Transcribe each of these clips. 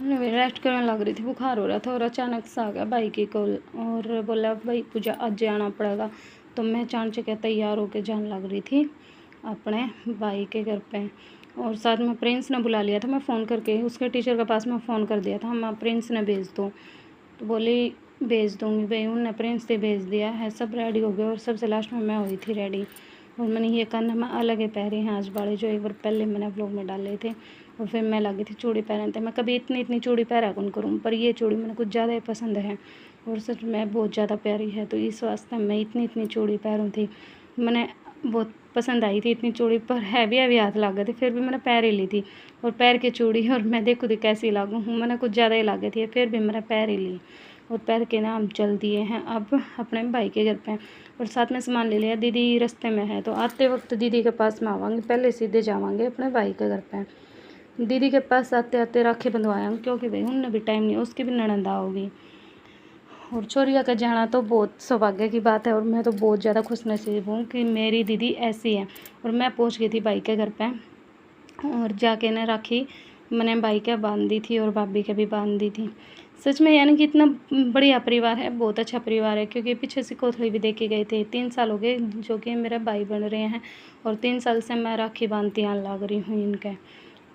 मैं रेस्ट करने लग रही थी, बुखार हो रहा था और अचानक से आ गया भाई की कॉल और बोला भाई पूजा आज आना पड़ेगा। तो मैं चाणचक तैयार होकर जाने लग रही थी अपने भाई के घर पे। और साथ में प्रिंस ने बुला लिया था, मैं फ़ोन करके उसके टीचर के पास में फ़ोन कर दिया था, हम प्रिंस ने भेज दो। तो बोली भेज दूँगी भाई, उनने प्रिंस ने भेज दिया है। सब रेडी हो गए और सबसे लास्ट में मैं हुई थी रेडी। और मैंने ये कान में अलग ही पहरे हैं आज वाले, जो एक बार पहले मैंने व्लॉग में डाले थे। और फिर मैं लगी थी चूड़ी पहनते, मैं कभी इतनी चूड़ी पहना कौन करूँ, पर ये चूड़ी मैंने कुछ ज़्यादा ही पसंद है और सच में बहुत ज़्यादा प्यारी है। तो इस वास्ते मैं इतनी चूड़ी पहनूँ थी, मैंने बहुत पसंद आई थी इतनी चूड़ी, पर हैवी हाथ लग गए थे, फिर भी मैंने पैर ही ली थी। और पैर की चूड़ी और मैं देखो थी कैसी लागू हूँ, मैंने कुछ ज़्यादा ही लागे थी, फिर भी मैंने पैर ही ली। और पैर के ना हम चल दिए हैं अब अपने भाई के घर पे। और साथ में सामान ले लिया, दीदी रास्ते में है तो आते वक्त दीदी के पास में आवांगे, पहले सीधे जावांगे अपने भाई के घर पे। दीदी के पास आते आते राखी बंधवाएंगे, क्योंकि भाई उनने भी टाइम नहीं, उसकी भी ननद होगी। और चोरिया का जाना तो बहुत सौभाग्य की बात है और मैं तो बहुत ज़्यादा खुशनसीब हूँ कि मेरी दीदी ऐसी है। और मैं पहुँच गई थी भाई के घर पे और जाके ना राखी मैंने भाई के बांध दी थी और भाभी के भी बांध दी थी। सच में यानी कि इतना बढ़िया परिवार है, बहुत अच्छा परिवार है। क्योंकि पीछे से कोथली भी देखे गए थे, 3 साल हो गए जो कि मेरे भाई बन रहे हैं और 3 साल से मैं राखी बांधती आने लग रही हूँ इनके।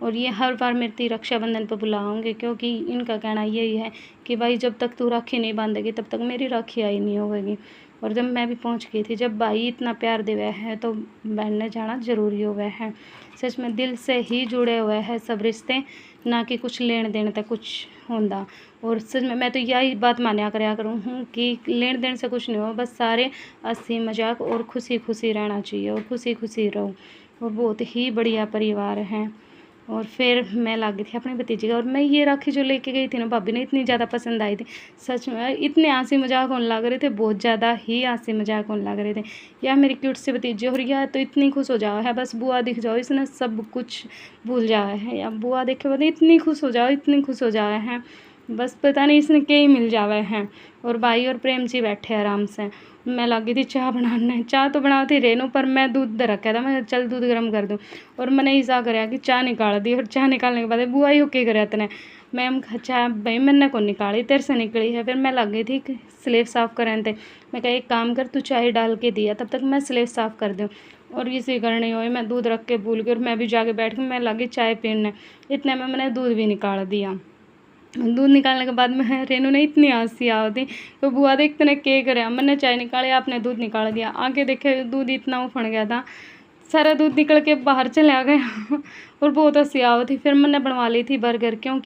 और ये हर बार मेरी रक्षाबंधन पर बुलाओगे, क्योंकि इनका कहना यही है कि भाई जब तक तू राखी नहीं बांधेगी तब तक मेरी राखी आई नहीं होगी। और जब मैं भी पहुंच गई थी, जब भाई इतना प्यार दे हुआ है तो बहन ने जाना ज़रूरी हो गया है। सच में दिल से ही जुड़े हुए हैं सब रिश्ते, ना कि कुछ लेन देन तक कुछ होंदा। और सच में मैं तो यही बात मान्या कराया करूँ हूँ कि लेन देन से कुछ नहीं हो, बस सारे हंसी मजाक और खुशी खुशी रहना चाहिए और खुशी खुशी रहो। और बहुत ही बढ़िया परिवार है। और फिर मैं लग गई थी अपने भतीजे का, और मैं ये राखी जो लेके गई थी ना, भाभी ने इतनी ज़्यादा पसंद आई थी। सच में इतने हंसी मजाक होने लग रहे थे, बहुत ज़्यादा ही हंसी मजाक होने लग रहे थे। या मेरी क्यूट से भतीजे, और या तो इतनी खुश हो जाओ है, बस बुआ दिख जाओ इसने सब कुछ भूल जाए है, या बुआ देखे बाद इतनी खुश हो जाओ, इतनी खुश हो जाए हैं, बस पता नहीं इसने क्या ही मिल जावे हैं। और भाई और प्रेम जी बैठे आराम से। मैं लगी थी चाय बनाने, चाय तो बनाती रेनू, पर मैं दूध रखा था, मैं चल दूध गर्म कर दूँ। और मैंने ऐसा कराया कि चाय निकाल दी, और चाय निकालने के बाद बुआ ही ओके करे इतने मैम चाय भाई मैंने को निकाली, तेरे से निकली है। फिर मैं लग गई थी कि स्लेब साफ़ करें थे, मैं कहा एक काम कर तू चाय डाल के दिया, तब तक मैं स्लेब साफ़ कर दूँ। और इसी करनी हुई, मैं दूध रख के भूल गई और मैं भी जाके बैठ गई, मैं लगी चाय पीने, इतने में मैंने दूध भी निकाल दिया। दूध निकालने के बाद में रेनू ने इतनी हंसी आ थी, तो बुआ देखते ने के करे, मैंने चाय निकाली आपने दूध निकाल दिया, आके देखे दूध इतना उफड़ गया था, सारा दूध निकल के बाहर चला गया और बहुत हंसी आ थी। फिर मैंने बनवा ली थी बर्गर, क्योंकि